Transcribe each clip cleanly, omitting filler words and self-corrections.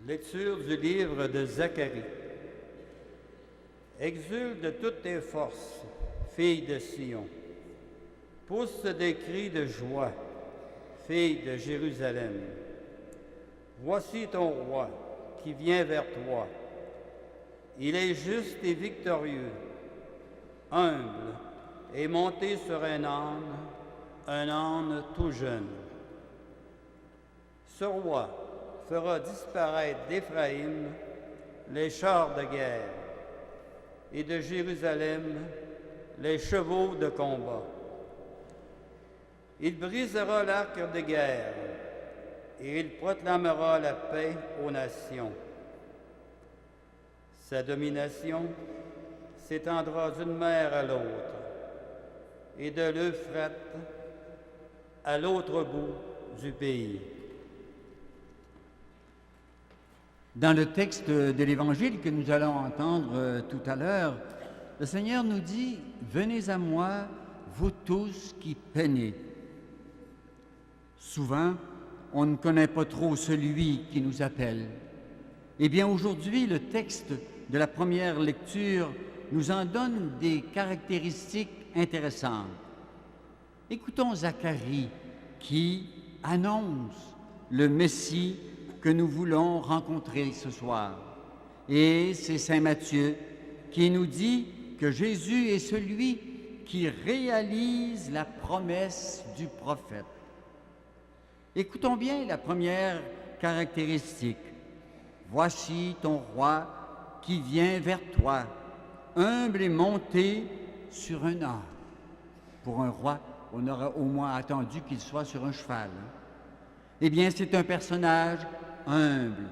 Lecture du livre de Zacharie. Exulte de toutes tes forces, fille de Sion. Pousse des cris de joie, fille de Jérusalem. Voici ton roi qui vient vers toi. Il est juste et victorieux, humble et monté sur un âne tout jeune. Ce roi fera disparaître d'Éphraïm les chars de guerre et de Jérusalem les chevaux de combat. Il brisera l'arc de guerre et il proclamera la paix aux nations. Sa domination s'étendra d'une mer à l'autre et de l'Euphrate à l'autre bout du pays. Dans le texte de l'Évangile que nous allons entendre tout à l'heure, le Seigneur nous dit « Venez à moi, vous tous qui peinez ». Souvent, on ne connaît pas trop celui qui nous appelle. Eh bien, aujourd'hui, le texte de la première lecture nous en donne des caractéristiques intéressantes. Écoutons Zacharie qui annonce le Messie que nous voulons rencontrer ce soir. Et c'est Saint Matthieu qui nous dit que Jésus est celui qui réalise la promesse du prophète. Écoutons bien la première caractéristique. Voici ton roi qui vient vers toi, humble et monté sur un âne. Pour un roi, on aurait au moins attendu qu'il soit sur un cheval. Eh bien, c'est un personnage humble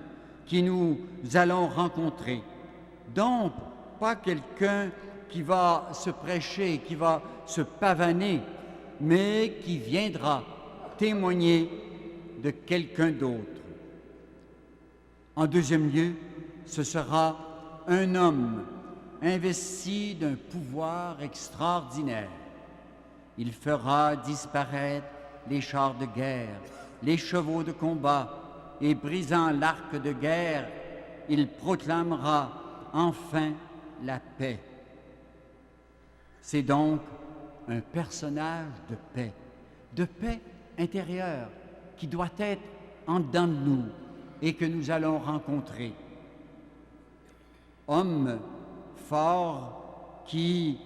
qui nous allons rencontrer. Donc, pas quelqu'un qui va se prêcher, qui va se pavaner, mais qui viendra témoigner de quelqu'un d'autre. En deuxième lieu, ce sera un homme investi d'un pouvoir extraordinaire. Il fera disparaître les chars de guerre, les chevaux de combat, et brisant l'arc de guerre, il proclamera enfin la paix. C'est donc un personnage de paix intérieure, qui doit être en dedans de nous et que nous allons rencontrer. Homme fort qui,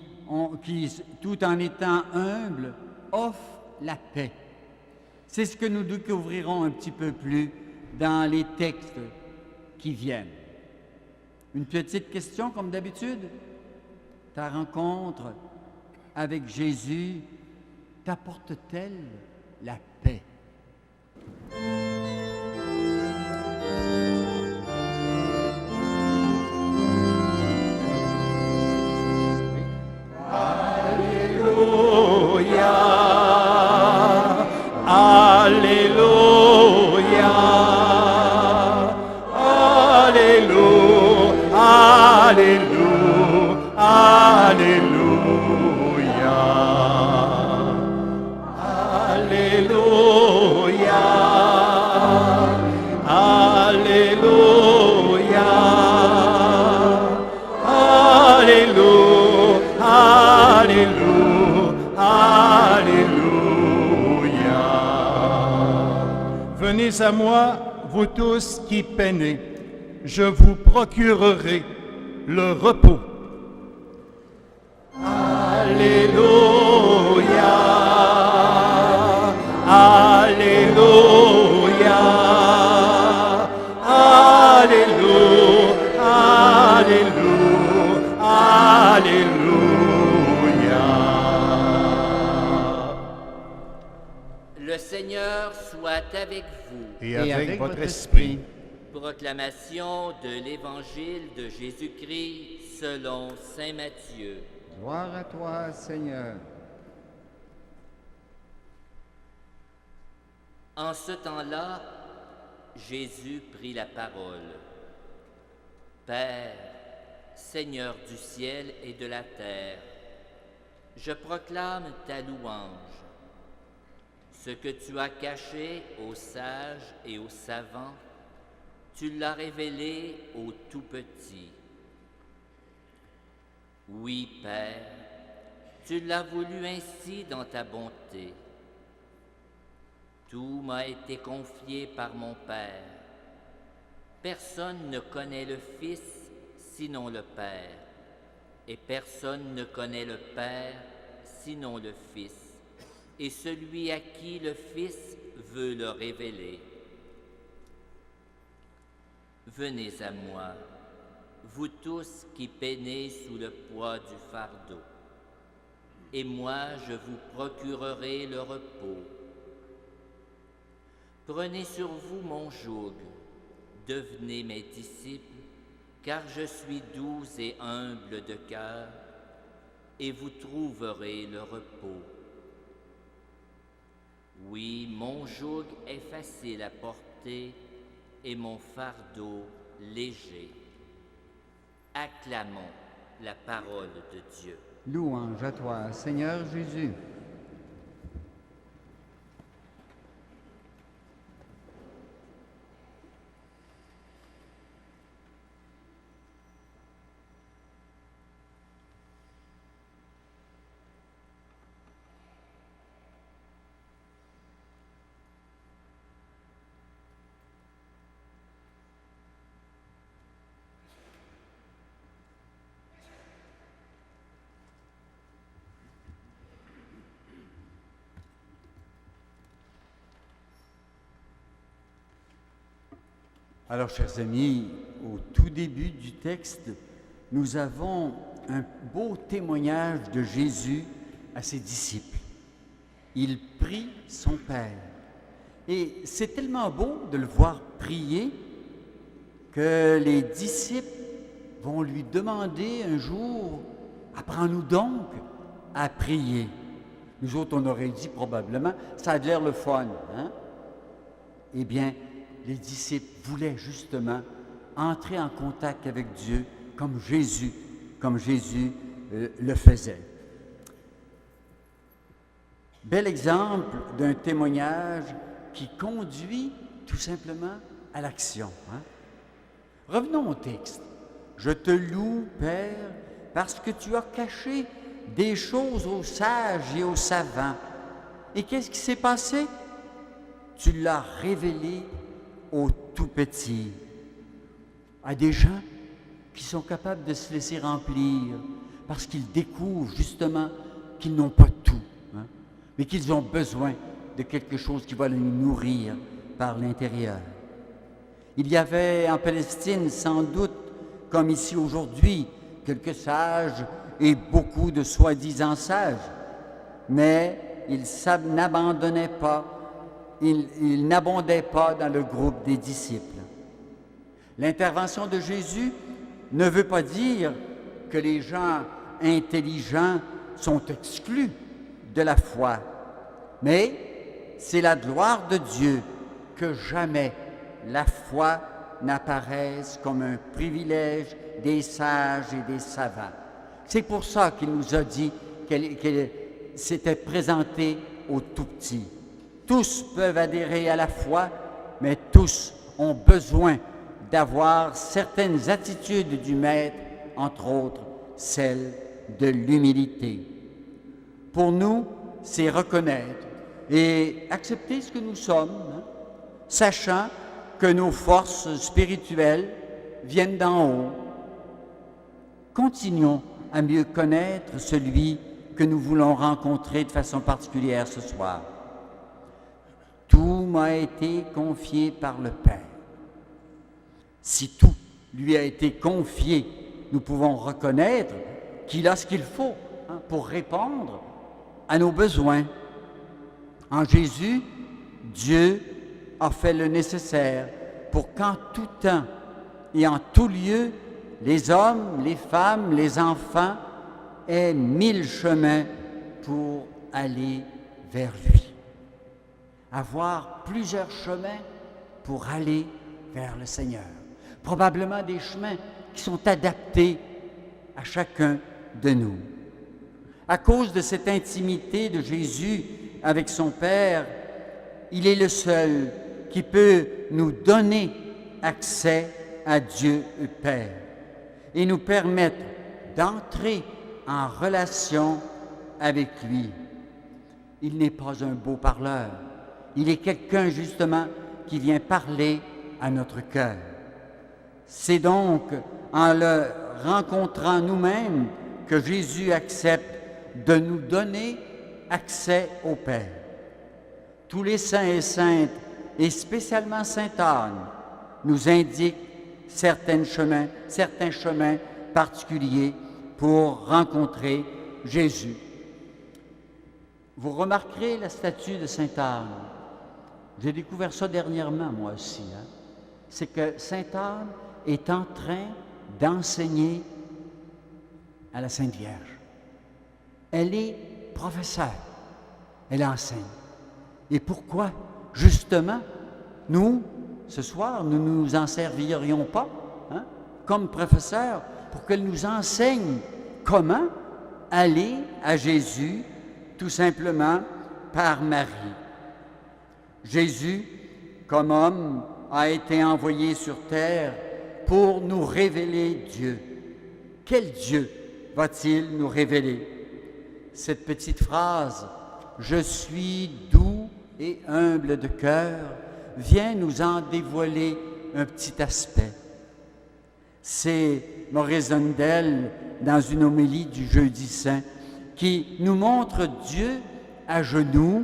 tout en étant humble, offre la paix. C'est ce que nous découvrirons un petit peu plus dans les textes qui viennent. Une petite question comme d'habitude. Ta rencontre avec Jésus t'apporte-t-elle la paix? Venez à moi, vous tous qui peinez, je vous procurerai le repos. Alléluia, Alléluia, Alléluia, Alléluia, Alléluia. Le Seigneur soit avec vous. Et avec votre esprit. Proclamation de l'Évangile de Jésus-Christ selon saint Matthieu. Gloire à toi, Seigneur. En ce temps-là, Jésus prit la parole. Père, Seigneur du ciel et de la terre, je proclame ta louange. Ce que tu as caché aux sages et aux savants, Tu l'as révélé au tout petit. Oui, Père, tu l'as voulu ainsi dans ta bonté. Tout m'a été confié par mon Père. Personne ne connaît le Fils sinon le Père, et personne ne connaît le Père sinon le Fils, et celui à qui le Fils veut le révéler. Venez à moi, vous tous qui peinez sous le poids du fardeau, et moi je vous procurerai le repos. Prenez sur vous mon joug, devenez mes disciples, car je suis doux et humble de cœur, et vous trouverez le repos. Oui, mon joug est facile à porter, et mon fardeau léger. Acclamons la parole de Dieu. Louange à toi, Seigneur Jésus. Alors, chers amis, au tout début du texte, nous avons un beau témoignage de Jésus à ses disciples. Il prie son Père. Et c'est tellement beau de le voir prier que les disciples vont lui demander un jour « Apprends-nous donc à prier ». Nous autres, on aurait dit probablement « Ça a l'air le fun, hein? » Eh bien, les disciples voulaient justement entrer en contact avec Dieu comme Jésus le faisait. Bel exemple d'un témoignage qui conduit tout simplement à l'action. Hein? Revenons au texte. « Je te loue, Père, parce que tu as caché des choses aux sages et aux savants. » Et qu'est-ce qui s'est passé? Tu l'as révélé aux tout petits, à des gens qui sont capables de se laisser remplir parce qu'ils découvrent justement qu'ils n'ont pas tout, hein, mais qu'ils ont besoin de quelque chose qui va les nourrir par l'intérieur. Il y avait en Palestine, sans doute, comme ici aujourd'hui, quelques sages et beaucoup de soi-disant sages, mais ils n'abondaient pas dans le groupe des disciples. L'intervention de Jésus ne veut pas dire que les gens intelligents sont exclus de la foi, mais c'est la gloire de Dieu que jamais la foi n'apparaisse comme un privilège des sages et des savants. C'est pour ça qu'il nous a dit qu'elle s'était présentée aux tout-petits. Tous peuvent adhérer à la foi, mais tous ont besoin d'avoir certaines attitudes du Maître, entre autres celle de l'humilité. Pour nous, c'est reconnaître et accepter ce que nous sommes, hein, sachant que nos forces spirituelles viennent d'en haut. Continuons à mieux connaître celui que nous voulons rencontrer de façon particulière ce soir. Tout m'a été confié par le Père. Si tout lui a été confié, nous pouvons reconnaître qu'il a ce qu'il faut, hein, pour répondre à nos besoins. En Jésus, Dieu a fait le nécessaire pour qu'en tout temps et en tout lieu, les hommes, les femmes, les enfants aient 1000 chemins pour aller vers lui. Avoir plusieurs chemins pour aller vers le Seigneur. Probablement des chemins qui sont adaptés à chacun de nous. À cause de cette intimité de Jésus avec son Père, il est le seul qui peut nous donner accès à Dieu le Père et nous permettre d'entrer en relation avec lui. Il n'est pas un beau parleur, il est quelqu'un justement qui vient parler à notre cœur. C'est donc en le rencontrant nous-mêmes que Jésus accepte de nous donner accès au Père. Tous les saints et saintes, et spécialement saint Anne, nous indiquent certains chemins particuliers pour rencontrer Jésus. Vous remarquerez la statue de sainte Anne. J'ai découvert ça dernièrement, moi aussi. C'est que sainte Anne est en train d'enseigner à la Sainte Vierge. Elle est professeure. Elle enseigne. Et pourquoi? Justement, nous, ce soir, nous ne nous en servirions pas, comme professeurs, pour qu'elle nous enseigne comment aller à Jésus, tout simplement par Marie. Jésus, comme homme, a été envoyé sur terre pour nous révéler Dieu. Quel Dieu va-t-il nous révéler? Cette petite phrase « Je suis doux et humble de cœur » vient nous en dévoiler un petit aspect. C'est Maurice Zundel, dans une homélie du Jeudi Saint, qui nous montre Dieu à genoux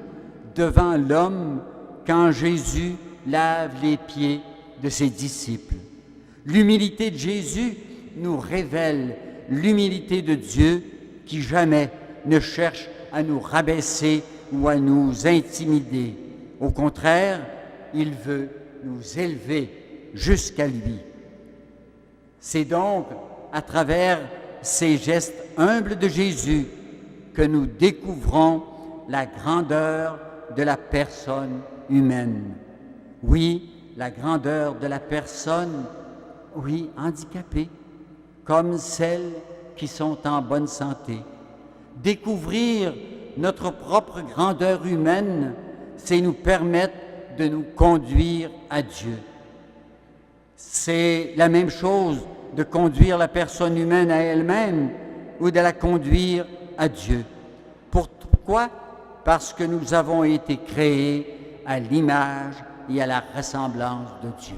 devant l'homme quand Jésus lave les pieds de ses disciples. L'humilité de Jésus nous révèle l'humilité de Dieu qui jamais ne cherche à nous rabaisser ou à nous intimider. Au contraire, il veut nous élever jusqu'à lui. C'est donc à travers ces gestes humbles de Jésus que nous découvrons la grandeur de la personne humaine. Oui, la grandeur de la personne, oui, handicapée, comme celles qui sont en bonne santé. Découvrir notre propre grandeur humaine, c'est nous permettre de nous conduire à Dieu. C'est la même chose de conduire la personne humaine à elle-même ou de la conduire à Dieu. Pourquoi? Parce que nous avons été créés à l'image et à la ressemblance de Dieu.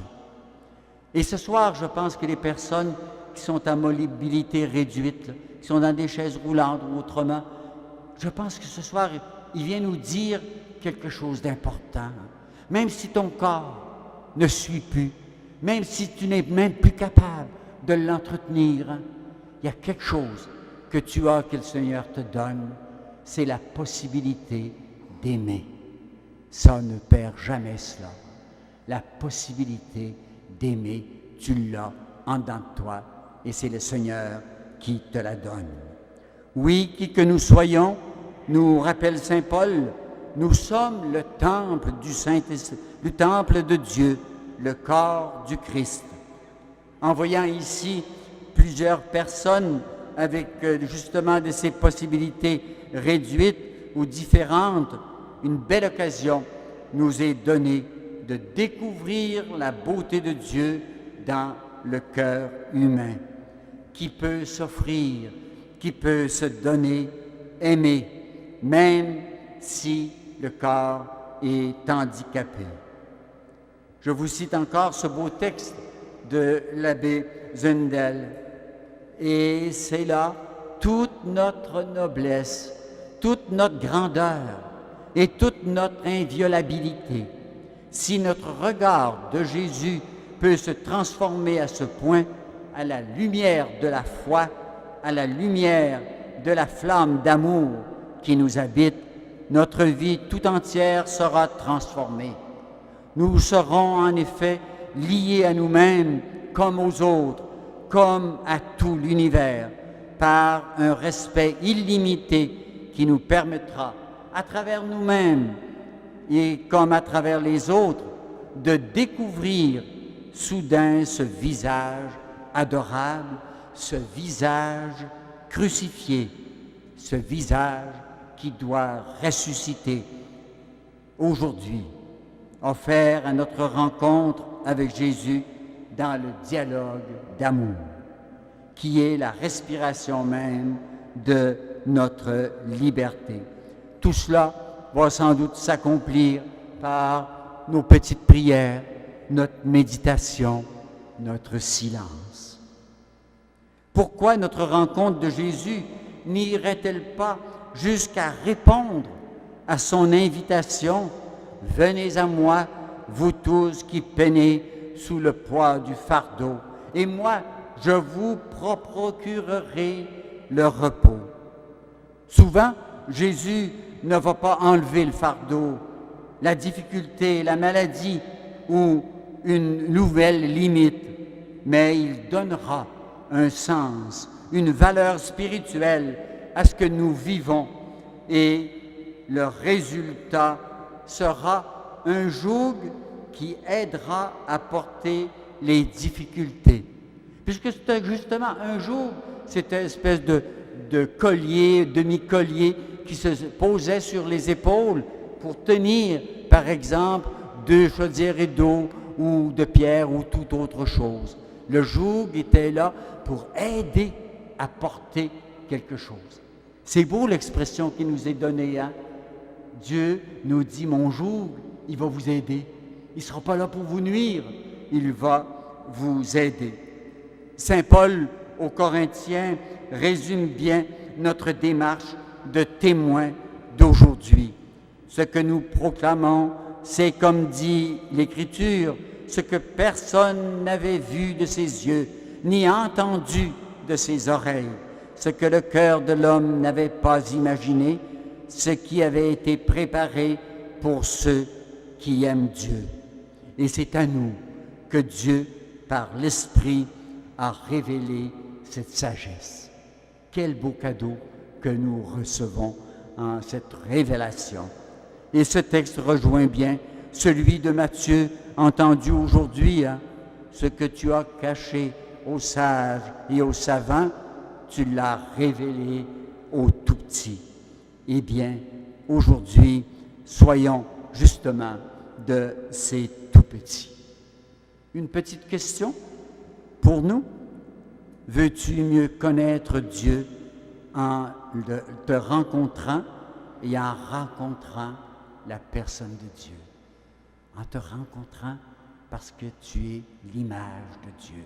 Et ce soir, je pense que les personnes qui sont à mobilité réduite, qui sont dans des chaises roulantes ou autrement, je pense que ce soir, il vient nous dire quelque chose d'important. Même si ton corps ne suit plus, même si tu n'es même plus capable de l'entretenir, il y a quelque chose que tu as, que le Seigneur te donne, c'est la possibilité d'aimer. Ça ne perd jamais cela. La possibilité d'aimer, tu l'as en dedans de toi et c'est le Seigneur qui te la donne. Oui, qui que nous soyons, nous rappelle saint Paul, nous sommes le temple du temple de Dieu, le corps du Christ. En voyant ici plusieurs personnes avec justement de ces possibilités réduites ou différentes, une belle occasion nous est donnée de découvrir la beauté de Dieu dans le cœur humain, qui peut s'offrir, qui peut se donner, aimer, même si le corps est handicapé. Je vous cite encore ce beau texte de l'abbé Zundel. Et c'est là toute notre noblesse, toute notre grandeur et toute notre inviolabilité. Si notre regard de Jésus peut se transformer à ce point à la lumière de la foi, à la lumière de la flamme d'amour qui nous habite, notre vie tout entière sera transformée. Nous serons en effet liés à nous-mêmes comme aux autres, comme à tout l'univers, par un respect illimité qui nous permettra, à travers nous-mêmes et comme à travers les autres, de découvrir soudain ce visage adorable, ce visage crucifié, ce visage qui doit ressusciter aujourd'hui, offert à notre rencontre avec Jésus dans le dialogue d'amour, qui est la respiration même de notre liberté. Tout cela va sans doute s'accomplir par nos petites prières, notre méditation, notre silence. Pourquoi notre rencontre de Jésus n'irait-elle pas jusqu'à répondre à son invitation « Venez à moi, vous tous qui peinez sous le poids du fardeau, et moi, je vous procurerai le repos. » Souvent, Jésus ne va pas enlever le fardeau, la difficulté, la maladie ou une nouvelle limite, mais il donnera un sens, une valeur spirituelle à ce que nous vivons, et le résultat sera un joug qui aidera à porter les difficultés. Puisque c'était justement un joug, c'était une espèce de collier, demi-collier qui se posait sur les épaules pour tenir, par exemple, 2 chaudières d'eau ou de pierre ou toute autre chose. Le joug était là pour aider à porter quelque chose. C'est beau l'expression qui nous est donnée, hein? Dieu nous dit, mon joug, il va vous aider. Il ne sera pas là pour vous nuire, il va vous aider. Saint Paul aux Corinthiens résume bien notre démarche de témoin d'aujourd'hui. Ce que nous proclamons, c'est, comme dit l'Écriture, ce que personne n'avait vu de ses yeux, ni entendu de ses oreilles, ce que le cœur de l'homme n'avait pas imaginé, ce qui avait été préparé pour ceux qui aiment Dieu. Et c'est à nous que Dieu, par l'Esprit, a révélé cette sagesse. Quel beau cadeau que nous recevons en cette révélation. Et ce texte rejoint bien celui de Matthieu, entendu aujourd'hui, hein? Ce que tu as caché aux sages et aux savants, tu l'as révélé aux tout-petits. Eh bien, aujourd'hui, soyons justement de ces tout-petits. Une petite question pour nous. Veux-tu mieux connaître Dieu en te rencontrant et en rencontrant la personne de Dieu? En te rencontrant parce que tu es l'image de Dieu.